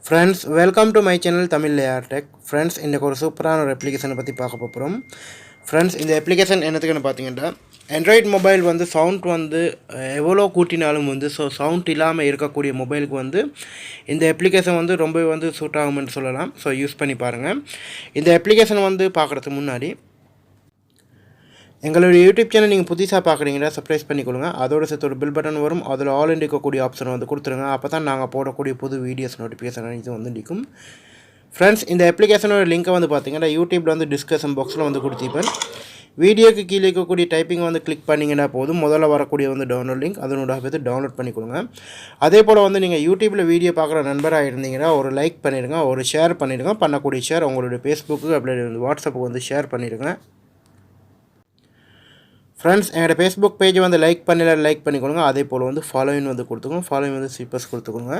Friends, welcome to my channel Tamil Layer Tech. Friends, இன்றைக்கு ஒரு சூப்பரான ஒரு அப்ளிகேஷனை பற்றி பார்க்க போகிறோம். ஃப்ரெண்ட்ஸ், இந்த அப்ளிகேஷன் என்னத்துக்குன்னு பார்த்தீங்கன்னா, ஆண்ட்ராய்ட் மொபைல் வந்து சவுண்ட் வந்து எவ்வளோ கூட்டினாலும் வந்து சவுண்ட் இல்லாமல் இருக்கக்கூடிய மொபைலுக்கு வந்து இந்த அப்ளிகேஷன் வந்து ரொம்பவே வந்து சூட் ஆகும்னு சொல்லலாம். ஸோ யூஸ் பண்ணி பாருங்கள். இந்த அப்ளிகேஷன் வந்து பார்க்குறதுக்கு முன்னாடி எங்களுடைய யூடியூப் சேனல் நீங்கள் புதுசாக பார்க்குறீங்களா, சப்ஸ்கிரைப் பண்ணிக்கொள்ளுங்க. அதோட சேர்த்து ஒரு பில் பட்டன் வரும், அதில் ஆல் இருக்கக்கூடிய ஆப்ஷன் வந்து கொடுத்துருங்க. அப்போ தான் நாங்கள் போடக்கூடிய புது வீடியோஸ் நோட்டிஃபிகேஷன் இது வந்து நிற்கும். ஃப்ரெண்ட்ஸ், இந்த அப்ளிகேஷனோட லிங்க்கை வந்து பார்த்தீங்கன்னா யூடியூப்பில் வந்து டிஸ்கஷன் பாக்ஸில் வந்து கொடுத்திருப்பேன். வீடியோக்கு கீழே இருக்கக்கூடிய டைப்பிங் வந்து கிளிக் பண்ணிங்கன்னா போதும், முதல்ல வரக்கூடிய வந்து டவுன்லோட் லிங்க் அதனோட பார்த்து டவுன்லோட் பண்ணிக்கொடுங்க. அதே போல் வந்து நீங்கள் யூடியூப்பில் வீடியோ பார்க்குற நண்பராக இருந்தீங்கன்னா ஒரு லைக் பண்ணிடுங்க, ஒரு ஷேர் பண்ணிடுங்க. பண்ணக்கூடிய ஷேர் உங்களுடைய ஃபேஸ்புக்கு அப்படி வாட்ஸ்அப்புக்கு வந்து ஷேர் பண்ணிடுங்க. ஃப்ரெண்ட்ஸ், என்னோடய ஃபேஸ்புக் பேஜை வந்து லைக் பண்ணிக்கொடுங்க. அதே போல் வந்து ஃபாலோவின் வந்து கொடுத்துக்கோங்க. ஃபாலோவின் வந்து சீப்பர்ஸ் கொடுத்துக்கோங்க.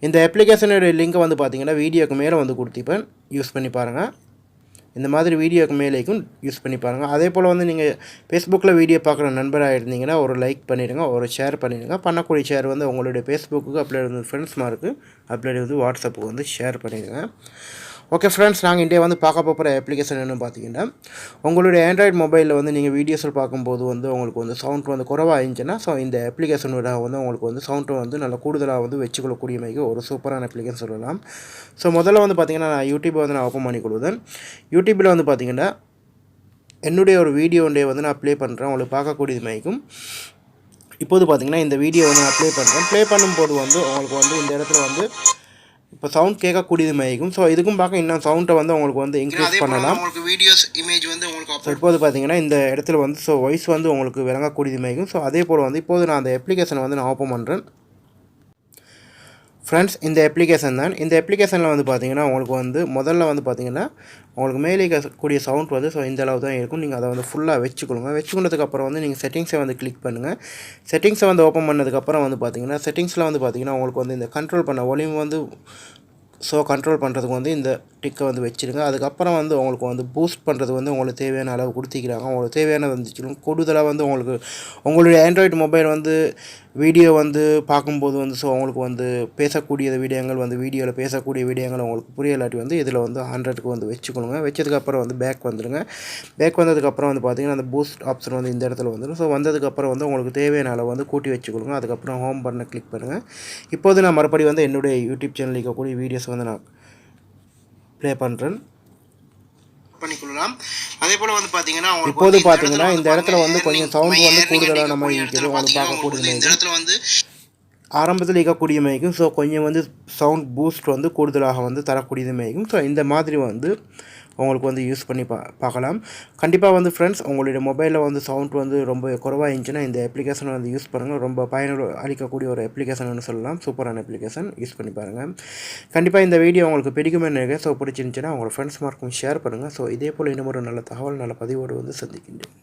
இந்த அப்ளிகேஷனுடைய லிங்க்கை வந்து பார்த்தீங்கன்னா வீடியோக்கு மேலே வந்து கொடுத்திப்பேன், யூஸ் பண்ணி பாருங்கள். இந்த மாதிரி வீடியோக்கு மேலேக்கும் யூஸ் பண்ணி பாருங்கள். அதே போல் வந்து நீங்கள் ஃபேஸ்புக்கில் வீடியோ பார்க்குற நண்பராக இருந்தீங்கன்னா ஒரு லைக் பண்ணிடுங்க, ஒரு ஷேர் பண்ணிடுங்க. பண்ணக்கூடிய ஷேர் வந்து உங்களுடைய ஃபேஸ்புக்கு அப்ளேட் வந்து ஃப்ரெண்ட்ஸ்மாருக்கு அப்ளேட் வந்து வாட்ஸ்அப்புக்கு வந்து ஷேர் பண்ணிடுங்க. ஓகே ஃப்ரெண்ட்ஸ், நாங்கள் இன்றைய வந்து பார்க்க போகிற அப்ளிகேஷன் என்னென்னு பார்த்தீங்கன்னா, உங்களுடைய ஆண்ட்ராய்டு மொபைலில் வந்து நீங்கள் வீடியோஸில் பார்க்கும்போது வந்து உங்களுக்கு வந்து சவுண்ட் வந்து குறைவாக இருந்துச்சுன்னா இந்த அப்ளிகேஷனோட வந்து உங்களுக்கு வந்து சவுண்டை வந்து நல்லா கூடுதலாக வந்து வச்சுக்கொள்ளக்கூடிய மாதிரி ஒரு சூப்பரான அப்ளிகேஷன் சொல்லலாம். முதல்ல வந்து பார்த்திங்கன்னா நான் யூடியூப்பை வந்து நான் ஓப்பன் பண்ணி கொடுத்தேன். யூடியூப்பில் வந்து பார்த்திங்கன்னா என்னுடைய ஒரு வீடியோ வந்து நான் ப்ளே பண்ணுறேன், உங்களுக்கு பார்க்கக்கூடியது மாதிரிக்கும். இப்போது பார்த்திங்கன்னா இந்த வீடியோ வந்து நான் ப்ளே பண்ணுறேன். ப்ளே பண்ணும்போது வந்து உங்களுக்கு வந்து இந்த இடத்துல வந்து இப்போ சவுண்ட் கேட்கக்கூடியது மாதிரிக்கும். ஸோ இதுக்கும் பார்க்க இன்னும் சவுண்டை வந்து உங்களுக்கு வந்து இன்க்ரீஸ் பண்ணலாம். உங்களுக்கு வீடியோஸ் இமேஜ் வந்து உங்களுக்கு இப்போது பார்த்தீங்கன்னா இந்த இடத்துல வந்து வாய்ஸ் வந்து உங்களுக்கு விளங்கக்கூடியது மாதிரிக்கும். ஸோ அதே போல் வந்து இப்போது நான் அந்த அப்ளிகேஷனை வந்து நான் ஓப்பன் பண்ணுறேன். ஃப்ரெண்ட்ஸ், இந்த அப்ளிகேஷன் தான். இந்த அப்ளிகேஷனில் வந்து பார்த்தீங்கன்னா உங்களுக்கு வந்து முதல்ல வந்து பார்த்தீங்கன்னா உங்களுக்கு மேலே இருக்கக்கூடிய சவுண்ட் வந்து இந்த அளவு தான் இருக்கும். நீங்கள் அதை வந்து ஃபுல்லாக வச்சுக்கொள்ளுங்க. வச்சுக்கொண்டதுக்கப்புறம் வந்து நீங்கள் செட்டிங்ஸை வந்து கிளிக் பண்ணுங்கள். செட்டிங்ஸை வந்து ஓப்பன் பண்ணதுக்கப்புறம் வந்து பார்த்தீங்கன்னா செட்டிங்ஸில் வந்து பார்த்தீங்கன்னா உங்களுக்கு வந்து இந்த கண்ட்ரோல் பண்ண வால்யூம் வந்து கண்ட்ரோல் பண்ணுறதுக்கு வந்து இந்த டிக்கை வந்து வச்சுருங்க. அதுக்கப்புறம் வந்து உங்களுக்கு வந்து பூஸ்ட் பண்ணுறது வந்து உங்களுக்கு தேவையான அளவு கொடுத்திக்கிறாங்க. உங்களுக்கு தேவையானது வந்துச்சுலும் கூடுதலாக வந்து உங்களுக்கு உங்களுடைய ஆண்ட்ராய்டு மொபைல் வந்து வீடியோ வந்து பார்க்கும்போது வந்து உங்களுக்கு வந்து பேசக்கூடிய வீடியோங்கள் வந்து வீடியோவில் பேசக்கூடிய வீடியோங்கள் உங்களுக்கு புரியலாட்டி வந்து இதில் வந்து 100க்கு வந்து வச்சுக்கொள்ளுங்க. வச்சதுக்கப்புறம் வந்து பேக் வந்துடுங்க. பேக் வந்ததுக்கப்புறம் வந்து பார்த்திங்கன்னா அந்த பூஸ்ட் ஆப்ஷன் வந்து இந்த இடத்துல வந்துடும். வந்ததுக்கப்புறம் வந்து உங்களுக்கு தேவையான அளவு வந்து கூட்டி வச்சுக்கொள்ளுங்க. அதுக்கப்புறம் ஹோம் பட்டனை கிளிக் பண்ணுங்கள். இப்போது நான் மறுபடியும் வந்து என்னுடைய யூடியூப் சேனலில் இருக்கக்கூடிய வீடியோஸ் வந்து நான் ப்ளே பண்ணுறேன், பண்ணிக்கொள்ளலாம். அதே போல் வந்து பார்த்தீங்கன்னா இப்போது பார்த்தீங்கன்னா இந்த இடத்துல வந்து கொஞ்சம் சவுண்ட் வந்து கூடுதலாக நம்ம இருக்குது, உங்களுக்கு பார்க்கக்கூடிய இந்த இடத்துல வந்து ஆரம்பத்தில் இருக்கக்கூடிய மேய்க்கும். கொஞ்சம் வந்து சவுண்ட் பூஸ்ட் வந்து கூடுதலாக வந்து தரக்கூடியது மேய்க்கும். இந்த மாதிரி வந்து உங்களுக்கு வந்து யூஸ் பண்ணி பார்க்கலாம். கண்டிப்பாக வந்து ஃப்ரெண்ட்ஸ், உங்களுடைய மொபைலில் வந்து சவுண்ட் வந்து ரொம்ப குறைவாக இருந்துச்சுன்னா இந்த அப்ளிகேஷனை வந்து யூஸ் பண்ணுங்கள். ரொம்ப பயனுள்ள அளிக்கக்கூடிய ஒரு அப்ளிகேஷன் சொல்லலாம். சூப்பரான அப்ளிகேஷன், யூஸ் பண்ணி பாருங்கள். கண்டிப்பாக இந்த வீடியோ உங்களுக்கு பிடிக்குமே நினைக்கிறேன். பிடிச்சிருந்துச்சுன்னா உங்களோட ஃப்ரெண்ட்ஸ் மார்க்கும் ஷேர் பண்ணுங்கள். இதே போல் இன்னும் ஒரு நல்ல தகவல் நல்ல பதிவோடு வந்து சந்திக்கின்றேன்.